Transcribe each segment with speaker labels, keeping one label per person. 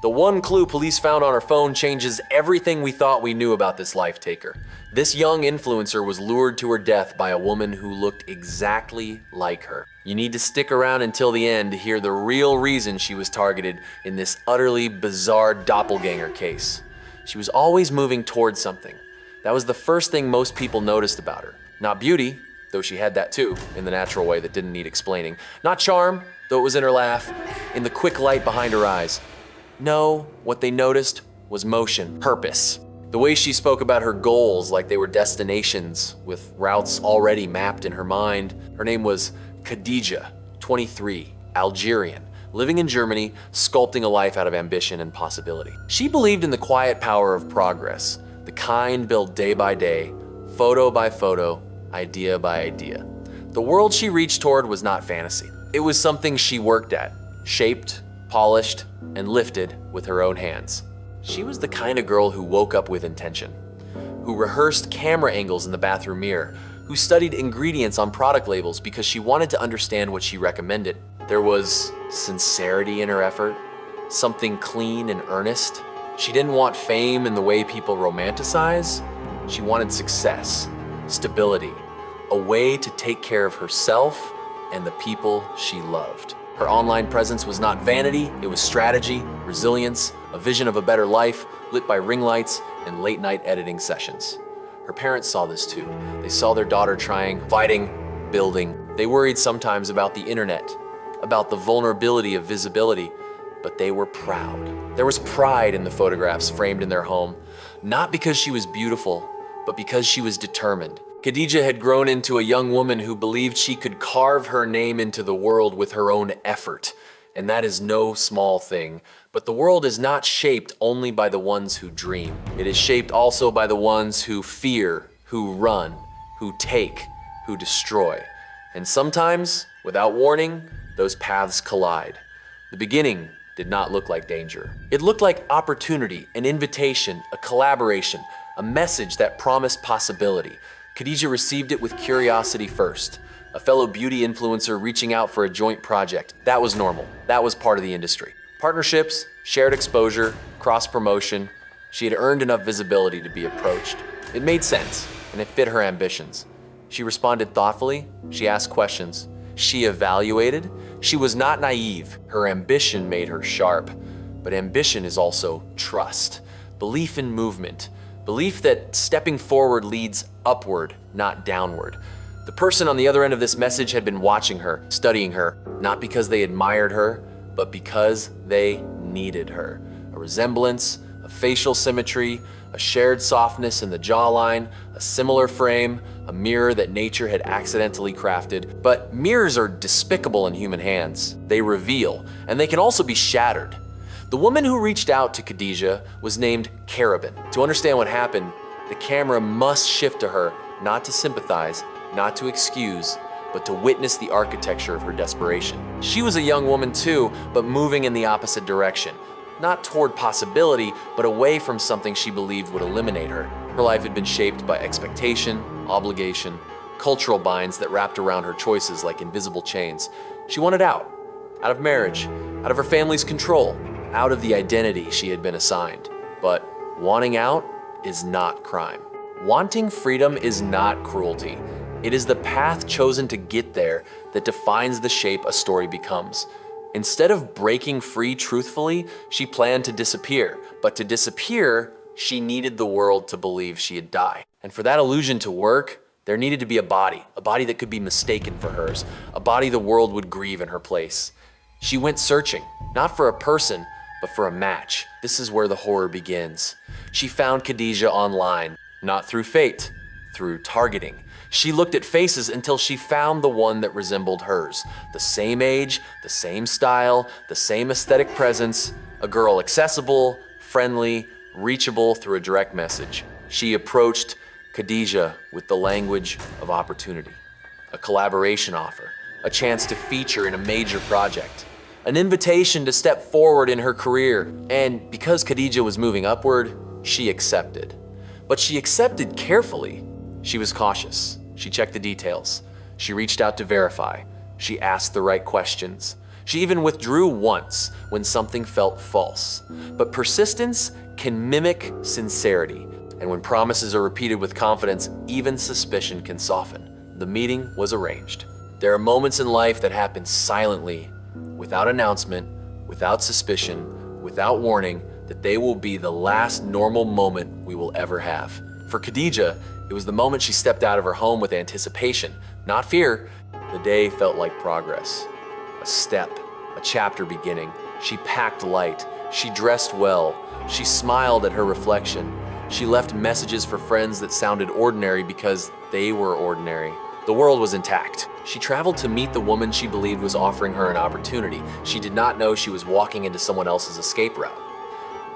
Speaker 1: The one clue police found on her phone changes everything we thought we knew about this life taker. This young influencer was lured to her death by a woman who looked exactly like her. You need to stick around until the end to hear the real reason she was targeted in this utterly bizarre doppelganger case. She was always moving towards something. That was the first thing most people noticed about her. Not beauty, though she had that too, in the natural way that didn't need explaining. Not charm, though it was in her laugh, in the quick light behind her eyes. No, what they noticed was motion, purpose. The way she spoke about her goals like they were destinations with routes already mapped in her mind. Her name was Khadija, 23, Algerian, living in Germany, sculpting a life out of ambition and possibility. She believed in the quiet power of progress, the kind built day by day, photo by photo, idea by idea. The world she reached toward was not fantasy. It was something she worked at, shaped, polished, and lifted with her own hands. She was the kind of girl who woke up with intention, who rehearsed camera angles in the bathroom mirror, who studied ingredients on product labels because she wanted to understand what she recommended. There was sincerity in her effort, something clean and earnest. She didn't want fame in the way people romanticize. She wanted success, stability, a way to take care of herself and the people she loved. Her online presence was not vanity, it was strategy, resilience, a vision of a better life, lit by ring lights and late-night editing sessions. Her parents saw this too. They saw their daughter trying, fighting, building. They worried sometimes about the internet, about the vulnerability of visibility, but they were proud. There was pride in the photographs framed in their home, not because she was beautiful, but because she was determined. Khadija had grown into a young woman who believed she could carve her name into the world with her own effort. And that is no small thing. But the world is not shaped only by the ones who dream. It is shaped also by the ones who fear, who run, who take, who destroy. And sometimes, without warning, those paths collide. The beginning did not look like danger. It looked like opportunity, an invitation, a collaboration, a message that promised possibility. Khadija received it with curiosity first. A fellow beauty influencer reaching out for a joint project. That was normal. That was part of the industry. Partnerships, shared exposure, cross-promotion. She had earned enough visibility to be approached. It made sense, and it fit her ambitions. She responded thoughtfully. She asked questions. She evaluated. She was not naive. Her ambition made her sharp. But ambition is also trust, belief in movement, belief that stepping forward leads upward, not downward. The person on the other end of this message had been watching her, studying her, not because they admired her, but because they needed her. A resemblance, a facial symmetry, a shared softness in the jawline, a similar frame, a mirror that nature had accidentally crafted. But mirrors are despicable in human hands. They reveal, and they can also be shattered. The woman who reached out to Khadija was named Carabin. To understand what happened, the camera must shift to her, not to sympathize, not to excuse, but to witness the architecture of her desperation. She was a young woman too, but moving in the opposite direction. Not toward possibility, but away from something she believed would eliminate her. Her life had been shaped by expectation, obligation, cultural binds that wrapped around her choices like invisible chains. She wanted out of marriage, out of her family's control, out of the identity she had been assigned. But wanting out is not crime. Wanting freedom is not cruelty. It is the path chosen to get there that defines the shape a story becomes. Instead of breaking free truthfully, she planned to disappear. But to disappear, she needed the world to believe she'd die. And for that illusion to work, there needed to be a body that could be mistaken for hers, a body the world would grieve in her place. She went searching, not for a person, but for a match. This is where the horror begins. She found Khadija online, not through fate, through targeting. She looked at faces until she found the one that resembled hers. The same age, the same style, the same aesthetic presence, a girl accessible, friendly, reachable through a direct message. She approached Khadija with the language of opportunity, a collaboration offer, a chance to feature in a major project, an invitation to step forward in her career. And because Khadija was moving upward, she accepted. But she accepted carefully. She was cautious. She checked the details. She reached out to verify. She asked the right questions. She even withdrew once when something felt false. But persistence can mimic sincerity, and when promises are repeated with confidence, even suspicion can soften. The meeting was arranged. There are moments in life that happen silently, without announcement, without suspicion, without warning, that they will be the last normal moment we will ever have. For Khadija, it was the moment she stepped out of her home with anticipation, not fear. The day felt like progress. A step, a chapter beginning. She packed light. She dressed well. She smiled at her reflection. She left messages for friends that sounded ordinary because they were ordinary. The world was intact. She traveled to meet the woman she believed was offering her an opportunity. She did not know she was walking into someone else's escape route.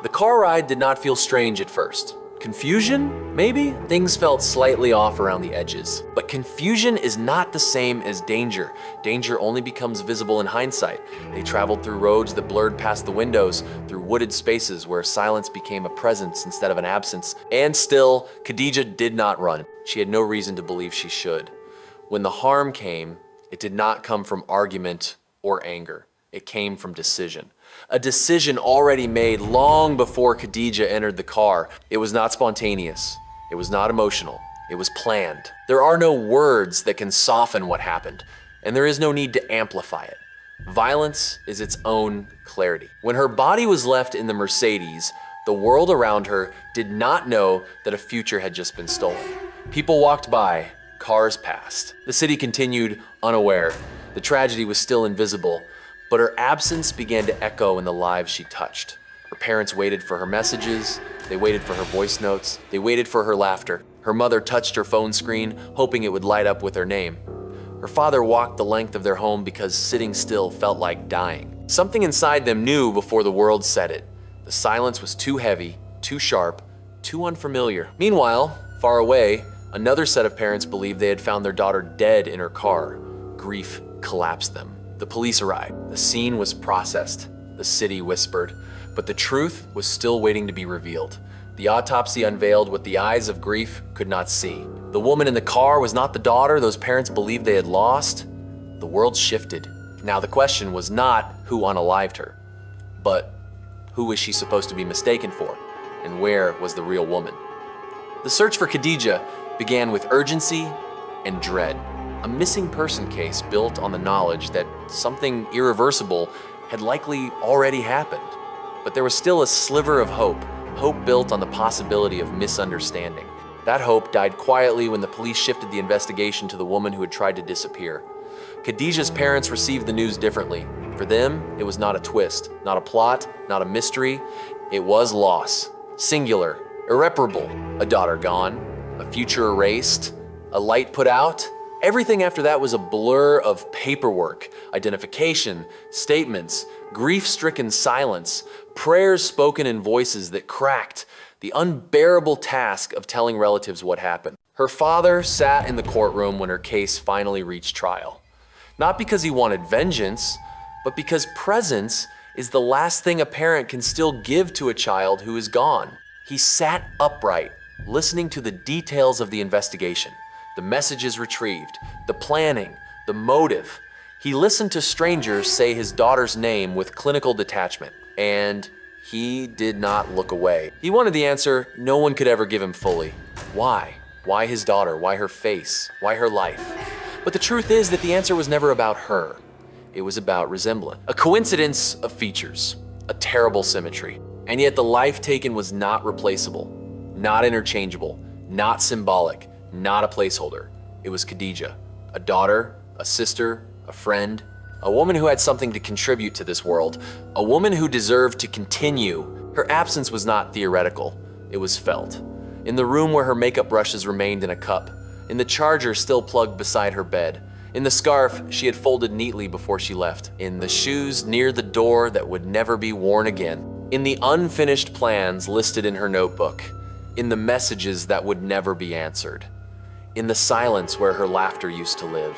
Speaker 1: The car ride did not feel strange at first. Confusion, maybe? Things felt slightly off around the edges. But confusion is not the same as danger. Danger only becomes visible in hindsight. They traveled through roads that blurred past the windows, through wooded spaces where silence became a presence instead of an absence. And still, Khadija did not run. She had no reason to believe she should. When the harm came, it did not come from argument or anger. It came from decision. A decision already made long before Khadija entered the car. It was not spontaneous. It was not emotional. It was planned. There are no words that can soften what happened, and there is no need to amplify it. Violence is its own clarity. When her body was left in the Mercedes, the world around her did not know that a future had just been stolen. People walked by, cars passed. The city continued unaware. The tragedy was still invisible, but her absence began to echo in the lives she touched. Her parents waited for her messages, they waited for her voice notes, they waited for her laughter. Her mother touched her phone screen, hoping it would light up with her name. Her father walked the length of their home because sitting still felt like dying. Something inside them knew before the world said it. The silence was too heavy, too sharp, too unfamiliar. Meanwhile, far away, another set of parents believed they had found their daughter dead in her car. Grief collapsed them. The police arrived. The scene was processed. The city whispered. But the truth was still waiting to be revealed. The autopsy unveiled what the eyes of grief could not see. The woman in the car was not the daughter those parents believed they had lost. The world shifted. Now the question was not who unalived her, but who was she supposed to be mistaken for, and where was the real woman? The search for Khadija began with urgency and dread. A missing person case built on the knowledge that something irreversible had likely already happened. But there was still a sliver of hope built on the possibility of misunderstanding. That hope died quietly when the police shifted the investigation to the woman who had tried to disappear. Khadija's parents received the news differently. For them, it was not a twist, not a plot, not a mystery. It was loss. Singular, irreparable. A daughter gone, a future erased, a light put out. Everything after that was a blur of paperwork, identification, statements, grief-stricken silence, prayers spoken in voices that cracked, the unbearable task of telling relatives what happened. Her father sat in the courtroom when her case finally reached trial. Not because he wanted vengeance, but because presence is the last thing a parent can still give to a child who is gone. He sat upright, listening to the details of the investigation. The messages retrieved, the planning, the motive. He listened to strangers say his daughter's name with clinical detachment, and he did not look away. He wanted the answer no one could ever give him fully. Why? Why his daughter? Why her face? Why her life? But the truth is that the answer was never about her. It was about resemblance. A coincidence of features, a terrible symmetry. And yet the life taken was not replaceable, not interchangeable, not symbolic, not a placeholder. It was Khadija, a daughter, a sister, a friend, a woman who had something to contribute to this world, a woman who deserved to continue. Her absence was not theoretical, it was felt. In the room where her makeup brushes remained in a cup, in the charger still plugged beside her bed, in the scarf she had folded neatly before she left, in the shoes near the door that would never be worn again, in the unfinished plans listed in her notebook, in the messages that would never be answered, in the silence where her laughter used to live.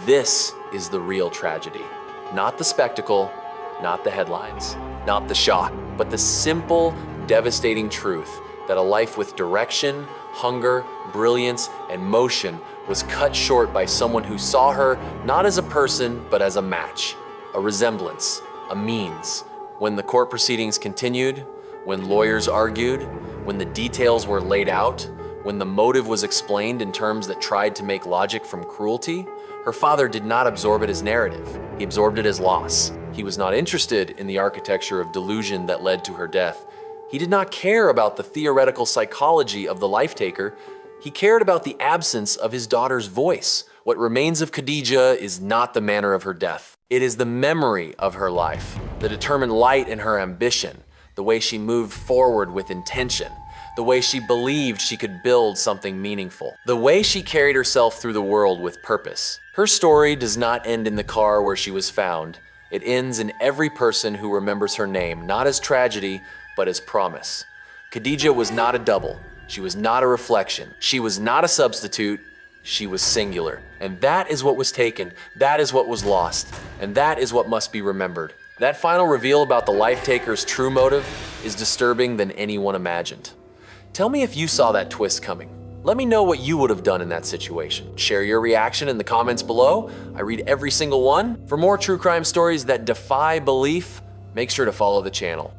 Speaker 1: This is the real tragedy. Not the spectacle, not the headlines, not the shock, but the simple, devastating truth that a life with direction, hunger, brilliance, and motion was cut short by someone who saw her not as a person, but as a match, a resemblance, a means. When the court proceedings continued, when lawyers argued, when the details were laid out, when the motive was explained in terms that tried to make logic from cruelty, her father did not absorb it as narrative. He absorbed it as loss. He was not interested in the architecture of delusion that led to her death. He did not care about the theoretical psychology of the life-taker. He cared about the absence of his daughter's voice. What remains of Khadija is not the manner of her death. It is the memory of her life, the determined light in her ambition, the way she moved forward with intention, the way she believed she could build something meaningful, the way she carried herself through the world with purpose. Her story does not end in the car where she was found. It ends in every person who remembers her name, not as tragedy, but as promise. Khadija was not a double. She was not a reflection. She was not a substitute. She was singular. And that is what was taken. That is what was lost. And that is what must be remembered. That final reveal about the life-taker's true motive is disturbing than anyone imagined. Tell me if you saw that twist coming. Let me know what you would have done in that situation. Share your reaction in the comments below. I read every single one. For more true crime stories that defy belief, make sure to follow the channel.